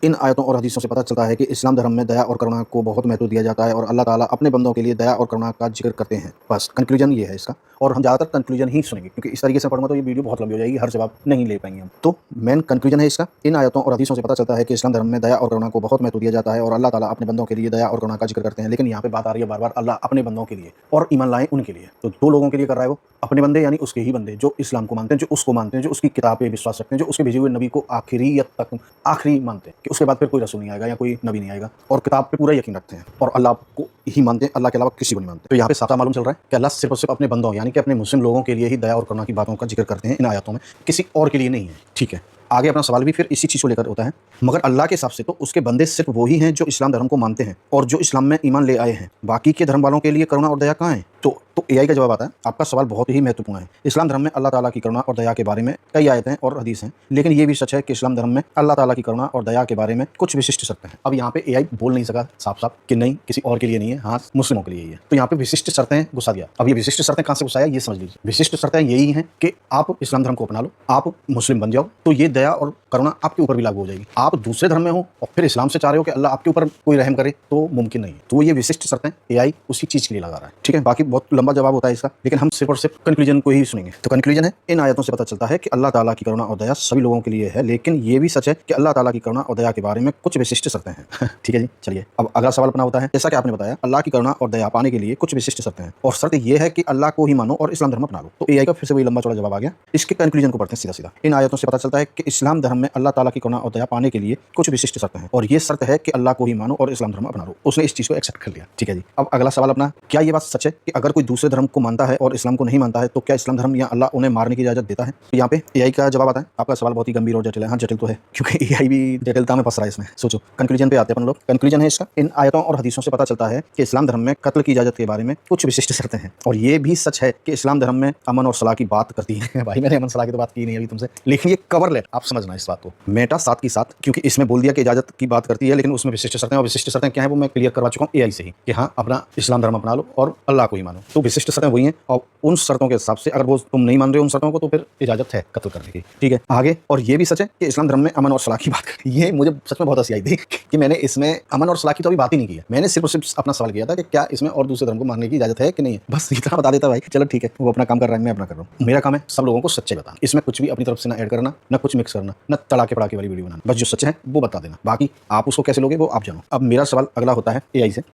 इन आयतों और हदीसों से पता चलता है कि इस्लाम धर्म में दया और करुणा को बहुत महत्व दिया जाता है और अल्लाह ताला अपने बंदों के लिए दया और करुणा का जिक्र करते हैं। बस कंक्लूजन ये है इसका, और हम ज़्यादातर कंक्लूजन ही सुनेंगे क्योंकि इस तरीके से पढ़ूंगा तो ये वीडियो बहुत लंबी हो जाएगी, हर जवाब नहीं ले पाएंगे हम। तो मेन कंक्लूजन है इसका, इन आयतों और हदीसों से पता चलता है कि इस्लाम धर्म में दया और करुणा को बहुत महत्व दिया जाता है और अल्लाह ताला अपने बंदों के लिए दया और करुणा का जिक्र करते हैं। लेकिन यहाँ पे बात आ रही है बार बार अल्लाह अपने बंदों के लिए, और ईमान लाए उनके लिए। तो दो लोगों के लिए कर रहा है वो, अपने बंदे यानी उसके ही बंदे जो इस्लाम को मानते हैं, जो उसको मानते हैं, जो उसकी किताब पे विश्वास रखते हैं, जो उसके भेजे हुए नबी को आखिरियत तक आखिरी मानते हैं कि उसके बाद फिर कोई रसूल नहीं आएगा या कोई नबी नहीं आएगा, और किताब पे पूरा यकीन रखते हैं और अल्लाह को ही मानते हैं, अल्लाह के अलावा किसी को नहीं मानते। तो यहाँ पे साफ मालूम चल रहा है कि अल्लाह सिर्फ और सिर्फ अपने बंदों यानी कि अपने मुस्लिम लोगों के लिए ही दया और करुणा की बातों का जिक्र करते हैं इन आयतों में, किसी और के लिए नहीं है। ठीक है, आगे अपना सवाल भी फिर इसी चीज़ को लेकर होता है, मगर अल्लाह के हिसाब से तो उसके बंदे सिर्फ वही हैं जो इस्लाम धर्म को मानते हैं और जो इस्लाम में ईमान ले आए हैं। बाकी के धर्म वालों के लिए करुणा और दया कहाँ है? तो एआई का जवाब आता है, आपका सवाल बहुत ही महत्वपूर्ण है। इस्लाम धर्म में अल्लाह ताला की करुणा और दया के बारे में कई आयतें और हदीस हैं, लेकिन ये भी सच है कि इस्लाम धर्म में अल्लाह ताला की करुणा और दया के बारे में कुछ विशिष्ट शर्तें हैं। अब यहाँ पे एआई बोल नहीं सका साफ साफ कि नहीं किसी और के लिए नहीं है, हाँ मुस्लिमों के लिए ही है। तो यहाँ पे विशिष्ट शर्तें घुसा दिया। अब ये विशिष्ट शर्तें कहाँ से घुसाया ये समझ लीजिए। विशिष्ट शर्तें यही हैं कि आप इस्लाम धर्म को अपना लो, आप मुस्लिम बन जाओ, तो ये दया और करुणा आपके ऊपर भी लागू हो जाएगी। आप दूसरे धर्म में हो और फिर इस्लाम से चाह रहे हो कि अल्लाह आपके ऊपर कोई रहम करे, तो मुमकिन नहीं है। तो ये विशिष्ट शर्तें एआई उसी चीज के लिए लगा रहा है। ठीक है, बाकी बहुत लंबा जवाब होता है इसका, लेकिन हम सिर्फ और सिर्फ कंक्लूजन को ही सुनेंगे। तो कंक्लूजन है, इन आयतों से पता चलता है कि अल्लाह ताला की करुणा और दया सभी लोगों के लिए है, लेकिन ये भी सच है कि अल्लाह ताला की करुणा और दया के बारे में कुछ विशिष्ट शर्तें हैं। ठीक है जी, चलिए अब अगला सवाल अपना होता है, जैसा कि आपने बताया अल्लाह की करुणा और दया पाने के लिए कुछ विशिष्ट शर्तें हैं, और शर्त यह है कि अल्लाह को ही मानो और इस्लाम धर्म अपना लो। तो एआई का फिर से वही लंबा चौड़ा जवाब आ गया। इसके कंक्लूजन को पढ़ते हैं सीधा सीधा। इन आयतों से पता चलता है कि इस्लाम धर्म में अल्लाह ताला की करुणा और दया पाने के लिए कुछ विशिष्ट शर्तें हैं, और ये शर्त है कि अल्लाह को ही मानो और इस्लाम धर्म अपना लो। उसने इस चीज को एक्सेप्ट कर लिया। ठीक है जी, अब अगला सवाल अपना, क्या ये बात सच है कि अगर कोई दूसरे धर्म को मानता है और इस्लाम को नहीं मानता है तो क्या इस्लाम धर्म या अल्लाह उन्हें मारने की इजाजत देता है? तो यहाँ पे एआई का जवाब आता है। आपका सवाल बहुत ही गंभीर और जटिल है। हाँ जटिल तो है, क्योंकि एआई भी जटिलता में फंस रहा है इसमें। सोचो, कंक्लूजन पे आते हैं अपन लोग। कंक्लूजन है इसका, इन आयतों और हदीसों से पता चलता है कि इस्लाम धर्म में कत्ल की इजाजत के बारे में कुछ विशिष्ट शर्तें हैं, और ये भी सच है कि इस्लाम धर्म में अमन और सलाह की बात करती है। भाई मैंने अमन सलाह की तो बात की नहीं अभी तुमसे, लेकिन ये कवर लेट आप समझना इस बात को, मेटा साथ की साथ, क्योंकि इसमें बोल दिया कि इजाजत की बात करती है, लेकिन उसमें विशिष्ट शर्तें, और विशिष्ट शर्तें क्या है वो मैं क्लियर करवा चुका हूँ एआई से ही कि हाँ अपना इस्लाम धर्म अपना लो और अल्लाह को ही मानो। तो विशिष्ट शर्तें वही हैं, और उन शर्तों के हिसाब से अगर वो तुम नहीं मान रहे हो उन शर्तों को तो फिर इजाजत है कत्ल करने की। ठीक है, आगे, और ये भी सच है कि इस्लाम धर्म में अमन और सलाह की बात करती है। ये मुझे सच में बहुत हंसी आई थी कि मैंने इसमें अमन और सलाह की तो अभी बात ही नहीं की है। मैंने सिर्फ और सिर्फ अपना सवाल किया था कि क्या इसमें और दूसरे धर्म को मानने की इजाजत है कि नहीं है, बस इतना बता देता भाई। चलो ठीक है, वो अपना काम कर रहा है, मैं अपना कर रहा हूँ। मेरा काम है सब लोगों को सच्चे बताना, इसमें कुछ भी अपनी तरफ से ना ऐड करना, ना कुछ मिक्स करना, ना तड़ाके पड़ाके वाली वीडियो बनाना, बस जो सच है वो बता देना, बाकी आप उसको कैसे लोगे वो आप जानो। अब मेरा सवाल अगला होता है एआई से